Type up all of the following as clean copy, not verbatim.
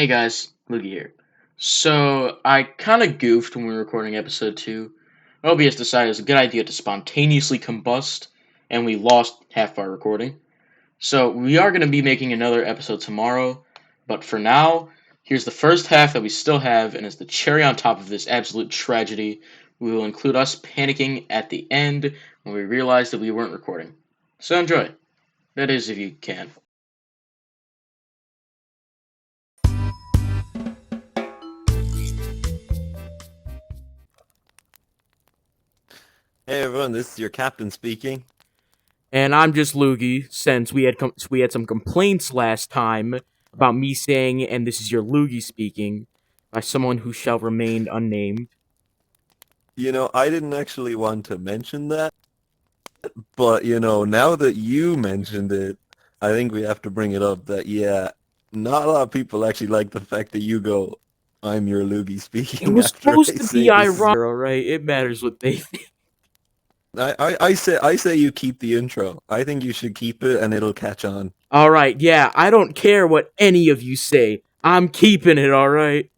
Hey guys, Luigi here. So, I kinda goofed when we were recording episode 2. OBS decided it was a good idea to spontaneously combust, and we lost half our recording. So, we are gonna be making another episode tomorrow, but for now, here's the first half that we still have, and as the cherry on top of this absolute tragedy, we will include us panicking at the end when we realized that we weren't recording. So enjoy. That is, if you can. Hey everyone, this is your captain speaking. And I'm just Loogie, since we had some complaints last time about me saying, and this is your Loogie speaking, by someone who shall remain unnamed. You know, I didn't actually want to mention that, but now that you mentioned it, I think we have to bring it up that not a lot of people actually like the fact that you go, "I'm your loogie It speaking" was after I supposed to say be this. ironic, alright? It matters what they think. I say you keep the intro. I think you should keep it and it'll catch on. Alright, yeah, I don't care what any of you say. I'm keeping it, alright?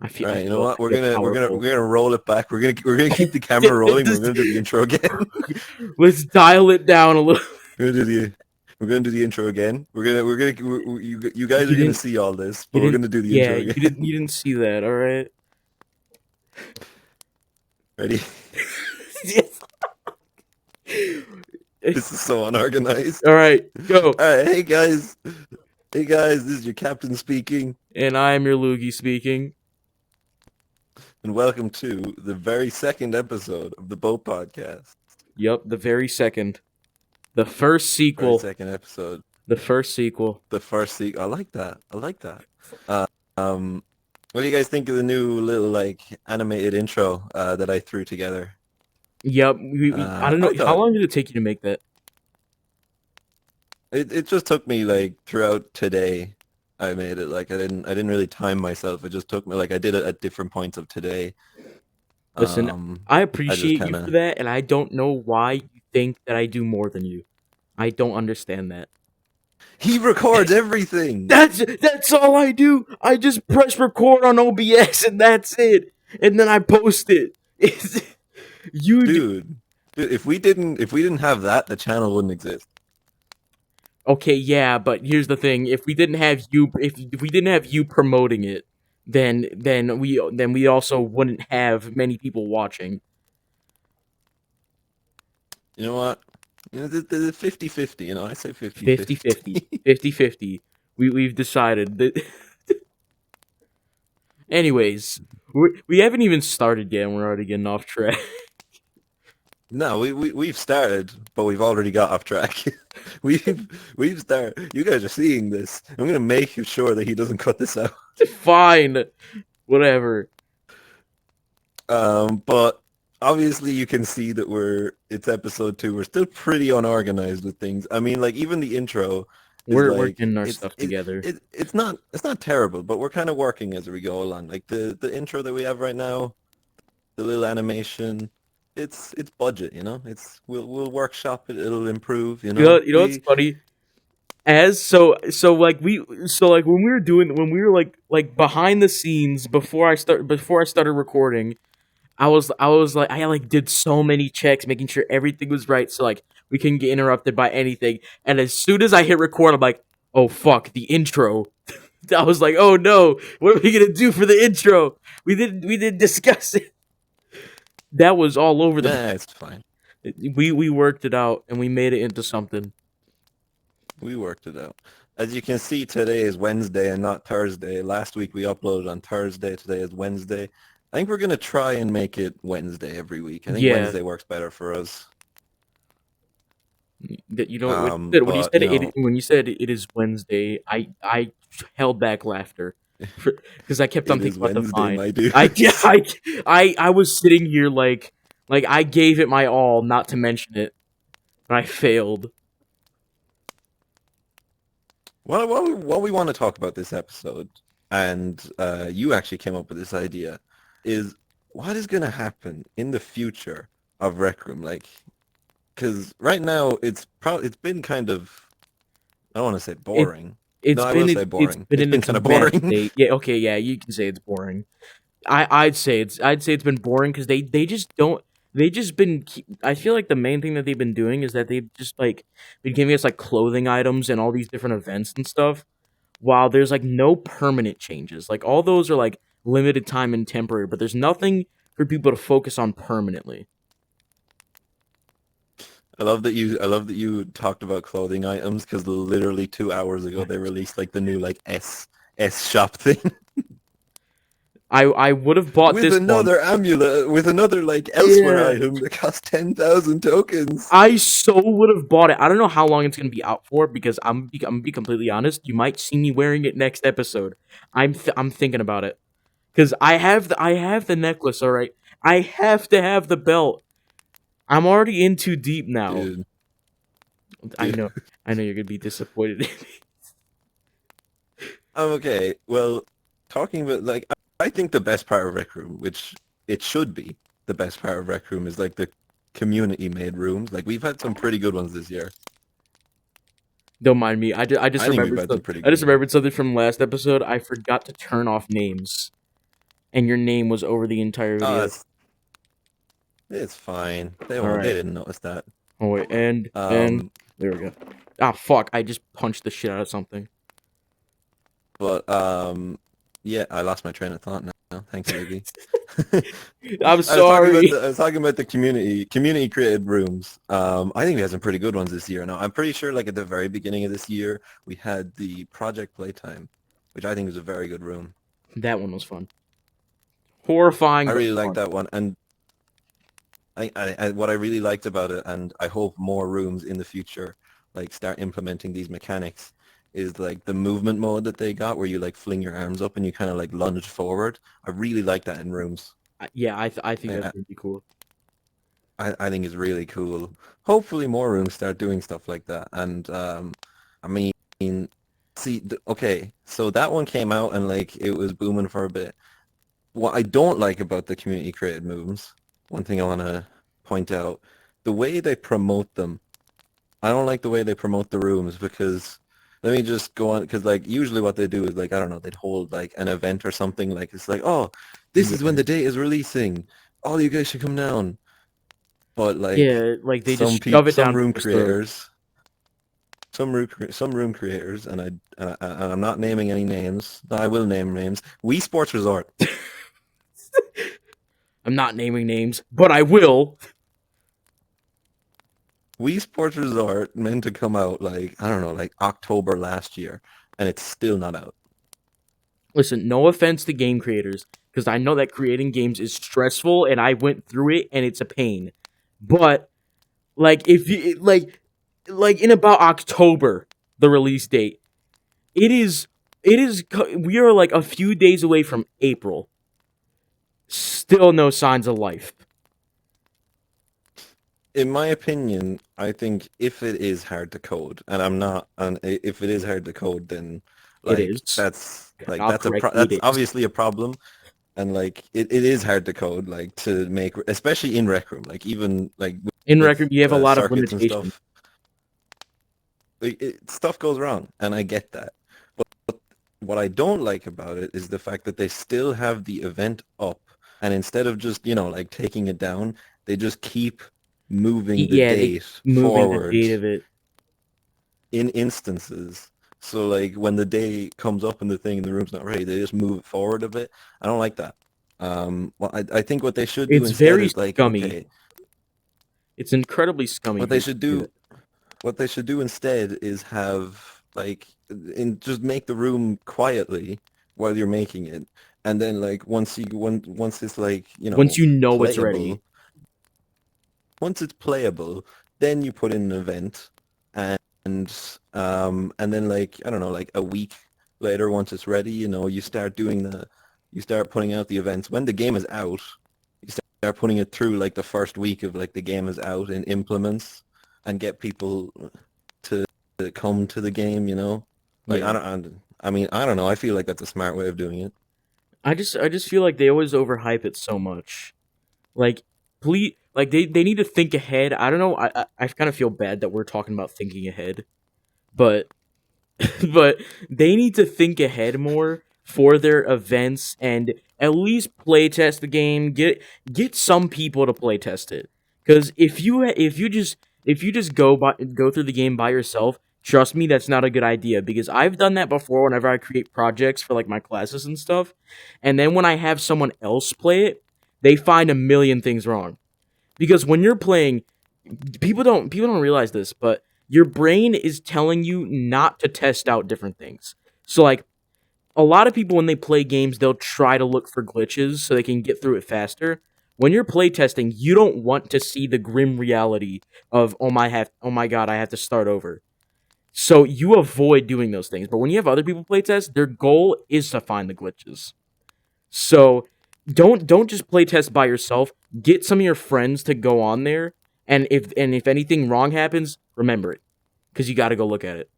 I feel, All I right, you know feel, what? I feel powerful. We're gonna roll it back. We're gonna keep the camera rolling. We're gonna do the intro again. Let's dial it down a little. We're gonna do the We're gonna do the intro again. You guys You are gonna didn't, see all this, but you we're didn't, gonna do the yeah, intro again. you didn't see that, alright? Ready? Yes. This is so unorganized. Alright, go. Alright, hey guys. Hey guys, this is your captain speaking, And I'm your Loogie speaking. and welcome to the very second episode of the Boat Podcast. Yup, the very second. The first Very sequel. second episode. The first sequel. The first sequel. I like that. What do you guys think of the new little animated intro that I threw together? Yup, I don't know. How long did it take you to make that? It just took me throughout today. I made it I didn't really time myself. It just took me I did it at different points of today. Listen, I appreciate you kinda- for that, and I don't know why you think that I do more than you. I don't understand that. He records everything. That's all I do. I just press record on OBS and that's it. And then I post it. Dude, if we didn't have that, the channel wouldn't exist. Okay, yeah, but here's the thing: if we didn't have you promoting it, then we also wouldn't have many people watching. You know what? The 50-50, I say 50-50. 50-50. We've decided that. Anyways, we haven't even started yet, and we're already getting off track. No, we've started, but we've already got off track. we've started. You guys are seeing this. I'm gonna make sure that he doesn't cut this out. Fine, whatever. But obviously you can see that it's episode 2. We're still pretty unorganized with things. I mean, even the intro. We're getting our stuff together. It's not terrible, but we're kind of working as we go along. The intro that we have right now, the little animation. It's budget, we'll workshop it. It'll improve, You know what's funny? When we were behind the scenes before I started recording, I did so many checks making sure everything was right so we couldn't get interrupted by anything. And as soon as I hit record, I'm like, oh fuck, the intro. I was like, oh no, what are we gonna do for the intro? We didn't discuss it. That was all over the. Nah, it's fine. We worked it out and we made it into something. We worked it out. As you can see, today is Wednesday and not Thursday. Last week we uploaded on Thursday. Today is Wednesday. I think we're gonna try and make it Wednesday every week. I think Wednesday works better for us. When you said it is Wednesday, I held back laughter because I kept on thinking about the vine. I was sitting here like I gave it my all not to mention it, but I failed. What we want to talk about this episode, and you actually came up with this idea, is what is gonna happen in the future of Rec Room, because right now it's been kind of, I don't want to say boring. It's I been will say it's boring. been It's in been its kind of best boring. state. Yeah, okay, yeah, you can say it's boring. I'd say it's been boring because they just don't they just been I feel like the main thing that they've been doing is that they've just like been giving us like clothing items and all these different events and stuff, while there's like no permanent changes. Like all those are like limited time and temporary, but there's nothing for people to focus on permanently. I love that you talked about clothing items because literally 2 hours ago they released like the new like S shop thing I would have bought with this one. another amulet with another like elsewhere Yeah. item that costs 10,000 tokens. I so would have bought it. I don't know how long it's gonna be out for because I'm gonna be completely honest. You might see me wearing it next episode. I'm thinking about it because I have the necklace. All right, I have to have the belt. I'm already in too deep now. Dude, I dude. know. I know you're gonna be disappointed in me. Okay. Well, talking about like I think the best part of Rec Room, which it should be the best part of Rec Room, is like the community made rooms. Like we've had some pretty good ones this year. Don't mind me. I just I think we've remembered had some pretty I good just ones. remembered something from last episode. I forgot to turn off names, and your name was over the entire Oh, video. it's fine. They All won't. They right. didn't notice that. Oh wait, and Um, there we go. Ah, fuck! I just punched the shit out of something. but yeah, I lost my train of thought now. Thanks, Iggy. I'm sorry. I was talking about the community created rooms. I think we had some pretty good ones this year. Now, I'm pretty sure like at the very beginning of this year, we had the Project Playtime, which I think was a very good room. That one was fun. Horrifying, I but really liked fun. that one, and what I really liked about it, and I hope more rooms in the future like start implementing these mechanics, is like the movement mode that they got, where you like fling your arms up and you kind of like lunge forward. I really like that in rooms. Yeah, I think that's I, really cool. I think it's really cool. Hopefully, more rooms start doing stuff like that. And I mean, see, okay, so that one came out and like it was booming for a bit. What I don't like about the community created moves, one thing I want to point out, the way they promote them. I don't like the way they promote the rooms because let me just go on because like usually what they do is like I don't know, they'd hold like an event or something like it's like, oh, this is Yeah, when the date is releasing. All you guys should come down. But like yeah, like they some just shove people, it down people's throats. some room creators, and I'm not naming any names. No, I will name names. Wii Sports Resort. I'm not naming names, but I will. Wii Sports Resort meant to come out like I don't know, like October last year, and it's still not out. Listen, no offense to game creators, because I know that creating games is stressful, and I went through it, and it's a pain. But like, if you like in about October, the release date, we are like a few days away from April. Still no signs of life. In my opinion, I think if it is hard to code, and I'm not, and if it is hard to code, then It like is. I'll that's correct you, it that's is. obviously a problem, and like it is hard to code, like to make, especially in Rec Room, like even like In with record, you have a lot of circuits and limitations. stuff, like, stuff goes wrong, and I get that. But what I don't like about it is the fact that they still have the event up, and instead of just like taking it down, they just keep moving the Yeah, they keep date moving the forward date of it. in instances. So like when the day comes up and the thing in the room's not ready, they just move it forward a bit. I don't like that. Well, I think what they should do It's instead very is like, scummy. okay, It's incredibly scummy what for they them should to do do, that. what they should do instead is have like, just make the room quietly while you're making it, and then like once it's like Once you know it's ready. playable, once it's playable, then you put in an event, and then like I don't know, like a week later, once it's ready, you start you start putting out the events when the game is out. You start putting it through like the first week of like the game is out in implements, and get people to come to the game. Like Yeah. I mean I don't know. I feel like that's a smart way of doing it. I just feel like they always overhype it so much. Like, please, like they need to think ahead. I don't know. I kind of feel bad that we're talking about thinking ahead, but but they need to think ahead more for their events and at least play test the game. Get some people to play test it. Because if you just go through the game by yourself, trust me, that's not a good idea. Because I've done that before whenever I create projects for like my classes and stuff, and then when I have someone else play it, they find a million things wrong. Because when you're playing, people don't realize this, but your brain is telling you not to test out different things. So like a lot of people when they play games, they'll try to look for glitches so they can get through it faster. When you're playtesting, you don't want to see the grim reality of oh my god, I have to start over. So you avoid doing those things. But when you have other people playtest, their goal is to find the glitches. So don't just playtest by yourself. Get some of your friends to go on there, and if anything wrong happens, remember it, because you got to go look at it.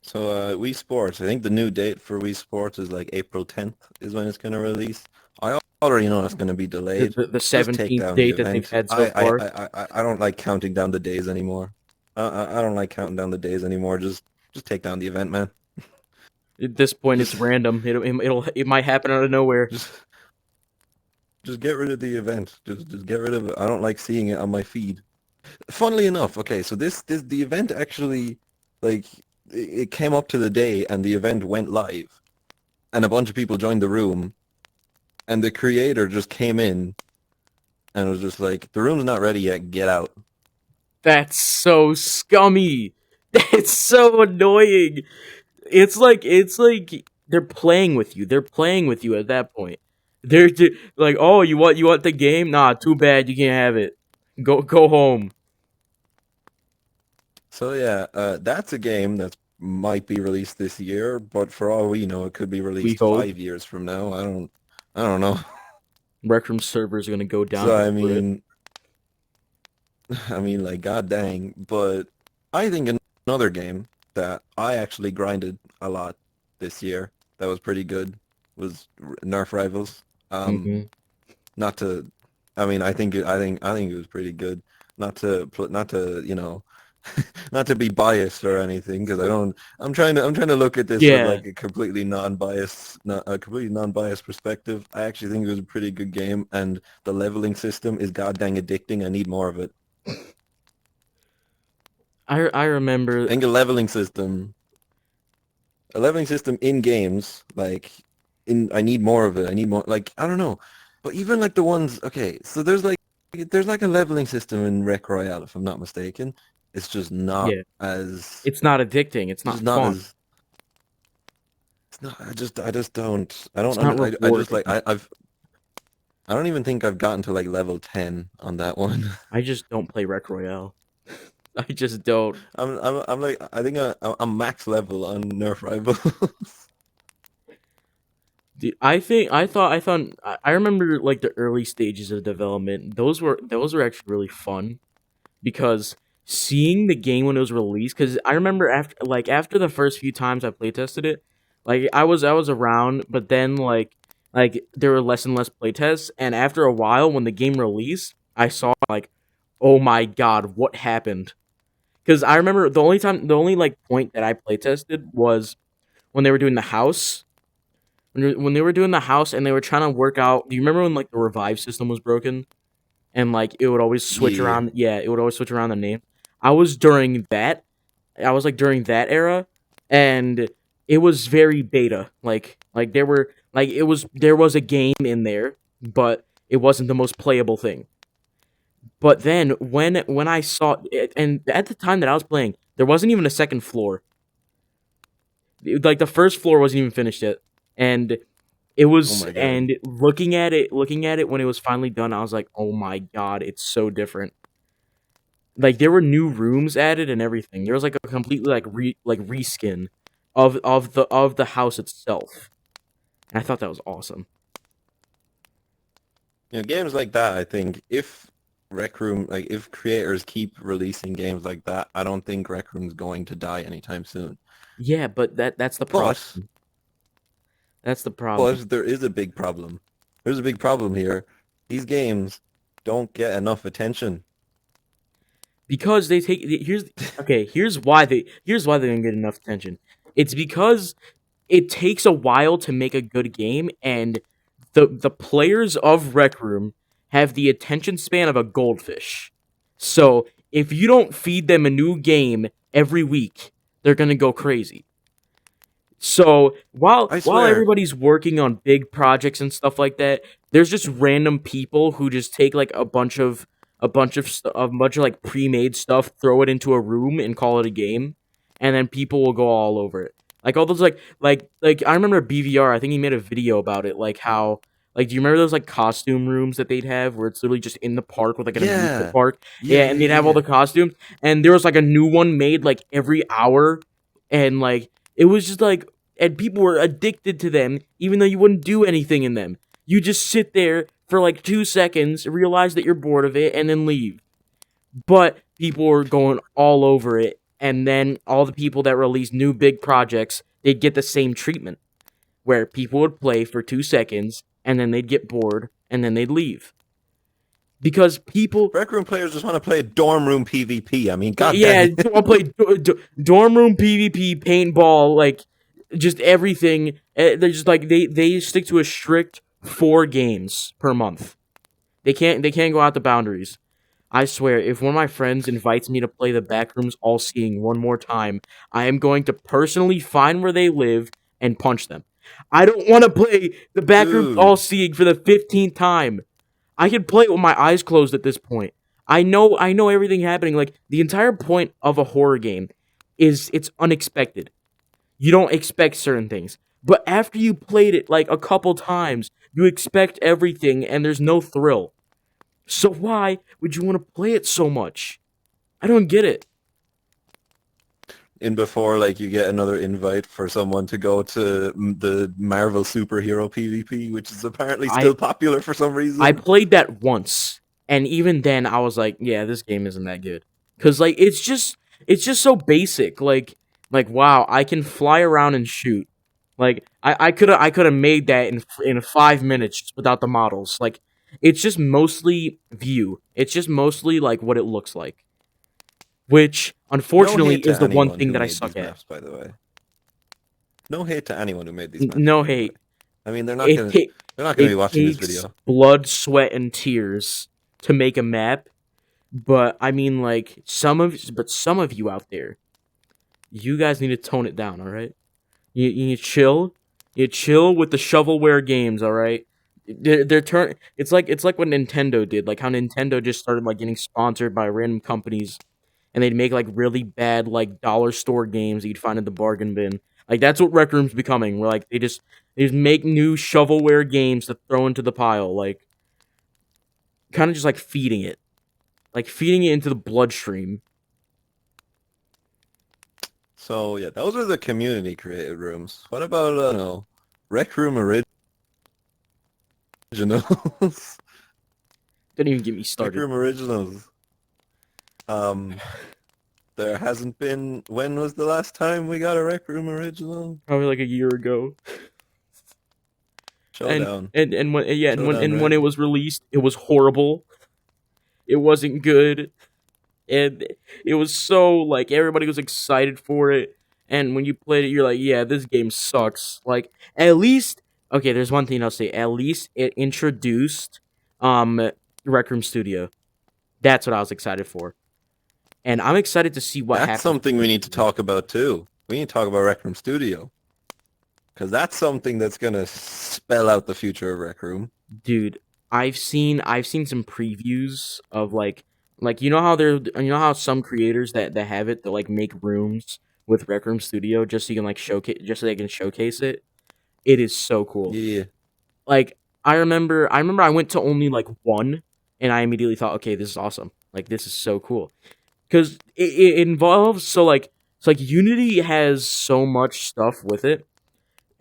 So Wii Sports, I think the new date for Wii Sports is like April 10th is when it's going to release. I already know it's going to be delayed. The Just take 17th down the date that they've event. had so far. I don't like counting down the days anymore. I don't like counting down the days anymore. Just take down the event, man. At this point, it's Just random. It might happen out of nowhere. just just get rid of the event. Just get rid of it. I don't like seeing it on my feed. Funnily enough, okay, so this the event actually like it came up to the day and the event went live and a bunch of people joined the room and the creator just came in and was just like, the room's not ready yet, get out. That's so scummy. That's so annoying. It's like they're playing with you. They're playing with you at that point. Like, oh, you want the game? Nah, too bad you can't have it. Go home. So yeah, that's a game that might be released this year, but for all we know, it could be We released hope 5 years from now. I don't know. Rec Room servers are gonna go down So before it. I mean, like, god dang. But I think another game that I actually grinded a lot this year that was pretty good was Nerf Rivals. Hmm. Not to, I mean, I think it was pretty good. Not to, not to be biased or anything, because I don't. I'm trying to look at this with Yeah, like a completely non-biased, not a completely non-biased perspective. I actually think it was a pretty good game, and the leveling system is god dang addicting. I need more of it. I I remember. think a leveling system in games, like I need more of it. I need more, like, I don't know. But even like the ones, okay, so there's like a leveling system in Rec Royale, if I'm not mistaken. It's just not Yeah, as it's not addicting. It's it's just not not fun. as it's not I just don't I don't It's not I just rewarding. like I don't even think I've gotten to like level 10 on that one. I just don't play Rec Royale. I just don't. I'm like I think I'm max level on Nerf Rivals. Dude, I thought I remember like the early stages of development. Those were actually really fun because seeing the game when it was released. Because I remember after the first few times I playtested it, like I was around, but then like there were less and less playtests, and after a while when the game released, I saw like, oh my god, what happened? Because I remember the only like point that I playtested was when they were doing the house when they were doing the house and they were trying to work out. Do you remember when like the revive system was broken and like it would always switch Yeah. around? Yeah, it would always switch around the name. I was during that. I was like during that era, and it was very beta. Like there were like there was a game in there, but it wasn't the most playable thing. But then when I saw it, and at the time that I was playing, there wasn't even a second floor. Like the first floor wasn't even finished yet, and it Oh was my God. and looking at it when it was finally done, I was like, "Oh my god, it's so different." Like there were new rooms added and everything. There was like a completely like reskin of the house itself. And I thought that was awesome. You know, games like that, I think if Rec Room, like if creators keep releasing games like that, I don't think Rec Room's going to die anytime soon. Yeah, but that's the problem. But That's the problem. but there is a big problem. There's a big problem here. These games don't get enough attention. because they take here's why they don't get enough attention. It's because it takes a while to make a good game, and the players of Rec Room have the attention span of a goldfish. So if you don't feed them a new game every week, they're gonna go crazy. So I while swear. everybody's working on big projects and stuff like that, there's just random people who just take like a bunch of like pre-made stuff, throw it into a room and call it a game, and then people will go all over it. Like all those like I remember BVR, I think he made a video about it, like how like do you remember those like costume rooms that they'd have where it's literally just in the park with like an amusement Yeah. park? Yeah, Yeah, and they'd yeah, have all yeah. the costumes, and there was like a new one made like every hour, and like it was just like, and people were addicted to them, even though you wouldn't do anything in them. You just sit there for like 2 seconds, realize that you're bored of it, and then leave. But people were going all over it, and then all the people that release new big projects, they'd get the same treatment, where people would play for 2 seconds, and then they'd get bored, and then they'd leave. Because people, Rec room players just want to play dorm room PvP. I mean, yeah, goddamn. I'll play dorm room PvP, paintball, like just everything. They're just like they stick to a strict 4 games per month. They can't go out the boundaries. I swear, if one of my friends invites me to play the Backrooms All Seeing one more time, I am going to personally find where they live and punch them. I don't want to play the Backrooms All Dude. Seeing for the 15th time. I can play it with my eyes closed at this point. I know everything happening. Like the entire point of a horror game is it's unexpected. You don't expect certain things. But after you played it like a couple times, you expect everything and there's no thrill. So why would you want to play it so much? I don't get it. In before, like, you get another invite for someone to go to the Marvel superhero PvP, which is apparently I still popular for some I reason. played that once, and even then I was like, yeah, this game isn't that good. Cause like it's just so basic. Like wow, I can fly around and shoot. Like I could have made that in 5 minutes just without the models. Like it's just mostly view. It's just mostly like what it looks like, which No unfortunately hate is to the one anyone thing who that I made suck these at. maps, by the way. No hate to anyone who made these maps, No by the way. hate. I mean, It ta- they're not gonna be it watching this takes video. blood, sweat, and tears to make a map, but I mean, like some of you out there, you guys need to tone it down. All right, you need to chill. You chill with the shovelware games. All right, they're turn. It's like what Nintendo did. Like how Nintendo just started like getting sponsored by random companies, and they'd make like really bad like dollar store games that you'd find in the bargain bin. Like that's what Rec Room's becoming. Where like they just make new shovelware games to throw into the pile. Like kind of just like feeding it into the bloodstream. So yeah, those are the community created rooms. What about no, Rec Room Originals? Don't even get me Rec started. Room Originals. Um, there hasn't been. When was the last time we got a Rec Room Original? Probably like a year ago. And Showdown. and when yeah Showdown, and when right? it was released, it was horrible. It wasn't good, and it was so like everybody was excited for it. And when you played it, you're like, yeah, this game sucks. Like at least okay, there's one thing I'll say. At least it introduced Rec Room Studio. That's what I was excited for, and I'm excited to see what That's happens with something we Rec need to Room. talk about too. We need to talk about Rec Room Studio. Because that's something that's gonna spell out the future of Rec Room. Dude, I've seen some previews of like you know how some creators that have it that like make rooms with Rec Room Studio just so you can like showcase just so they can showcase it. It is so cool. Yeah. Like I remember I went to only like one and I immediately thought, okay, this is awesome. Like this is so cool. Cuz it involves so like Unity has so much stuff with it.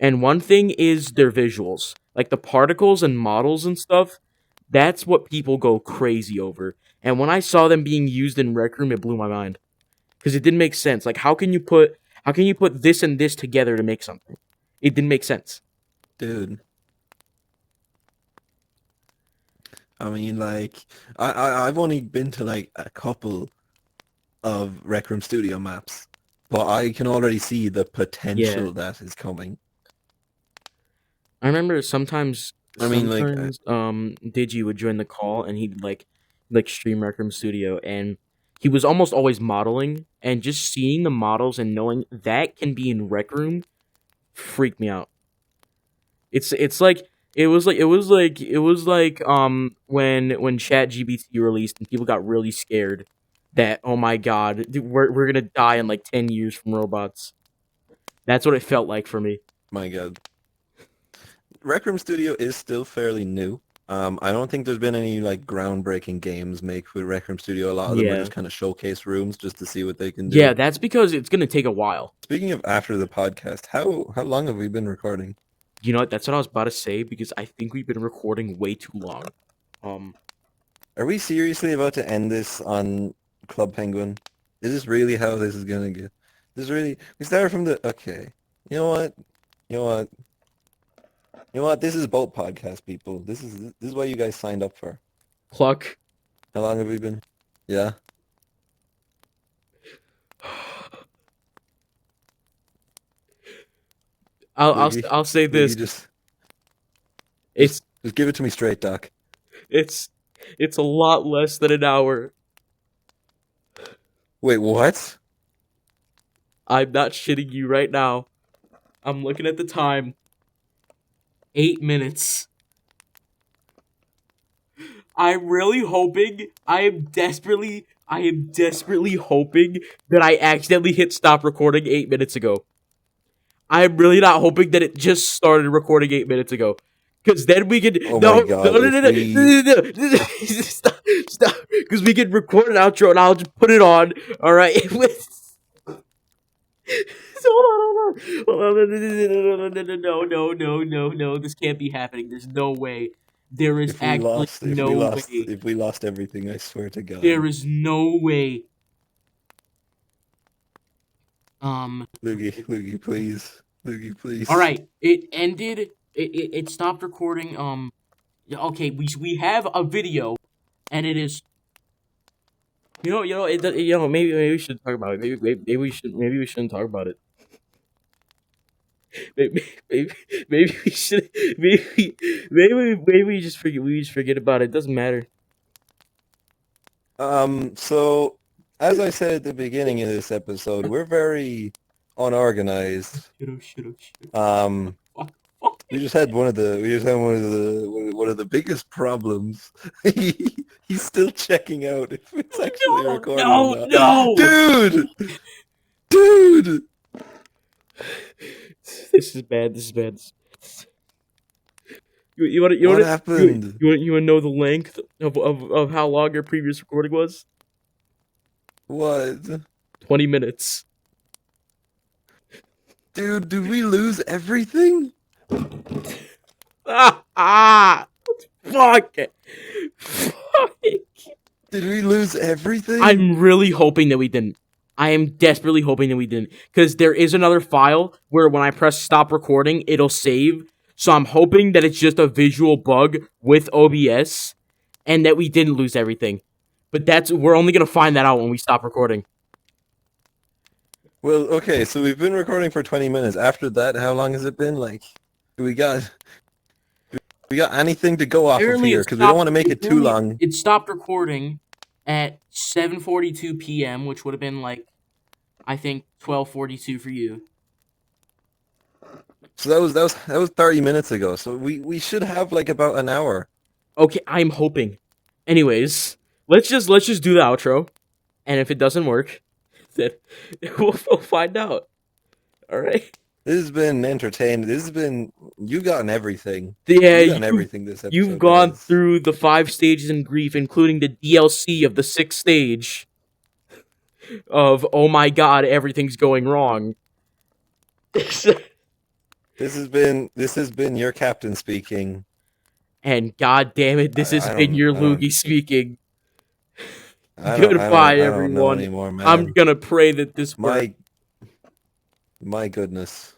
And one thing is their visuals. Like the particles and models and stuff, that's what people go crazy over. And when I saw them being used in Rec Room, it blew my mind. Because it didn't make sense. Like how can you put this and this together to make something? It didn't make sense. Dude. I mean, like, I've only been to like a couple of Rec Room Studio maps, but I can already see the potential Yeah. that is coming. I remember sometimes I mean, like, Digi would join the call and he'd like stream Rec Room Studio, and he was almost always modeling, and just seeing the models and knowing that can be in Rec Room freaked me out. It's like it was like when ChatGPT released and people got really scared that, oh my god, we're gonna die in like 10 years from robots. That's what it felt like for me. my God. Rec Room Studio is still fairly new. I don't think there's been any like groundbreaking games made with Rec Room Studio. A lot of them are Yeah. just kind of showcase rooms just to see what they can do. Yeah, that's because it's gonna take a while. Speaking of after the podcast, how long have we been recording? You know what? That's what I was about to say because I think we've been recording way too long. Are we seriously about to end this on Club Penguin? Is this really how this is gonna get? This is really we started from the okay. You know what? You know what? You know what? This is Boat Podcast, people. This is what you guys signed up for. Cluck. How long have we been? Yeah. Luigi, I'll say Luigi, this. just It's give it to me straight, Doc. it's a lot less than an hour. Wait, what? I'm not shitting you right now. I'm looking at the time. 8 minutes. I'm really hoping. I am desperately hoping that I accidentally hit stop recording 8 minutes ago. I'm really not hoping that it just started recording 8 minutes ago. Because then we could Oh no my God, no stop, because we could record an outro and I'll just put it on. All right. Hold on. No. This can't be happening. There's no way. There is actually no way. If we lost everything, I swear to God. There is no way. Loogie, please. Loogie, please. All right. It ended. It stopped recording. Okay. We have a video, and it is. Maybe we should talk about it. Maybe we shouldn't talk about it. Maybe we should. Maybe we just forget. We just forget about it. It doesn't matter. So as I said at the beginning of this episode, we're very unorganized. We just had one of the biggest problems. He's still checking out if it's actually recording or not. No! Dude! This is bad. What happened? You want to know the length of how long our previous recording was? What? 20 minutes. Dude, did we lose everything? Fuck. Did we lose everything? I'm really hoping that we didn't. I am desperately hoping that we didn't. Because there is another file where when I press stop recording, it'll save. So I'm hoping that it's just a visual bug with OBS and that we didn't lose everything. But we're only going to find that out when we stop recording. Well, okay, so we've been recording for 20 minutes. After that, how long has it been? Like, we got anything to go off of here? Because we don't want to make it too long. It stopped recording at 7:42 p.m., which would have been like, I think 12:42 for you. So that was 30 minutes ago. So we should have like about an hour. Okay, I'm hoping. Anyways, let's just do the outro, and if it doesn't work, then we'll find out. All right. This has been entertaining. You've gotten everything. Yeah, you've gotten everything this episode. You've gone through the 5 stages in grief, including the DLC of the 6th stage of, oh my god, everything's going wrong. This has been your captain speaking. And god damn it, this has been your Loogie speaking. Goodbye, everyone. Anymore, man. I'm gonna pray that this works. My goodness.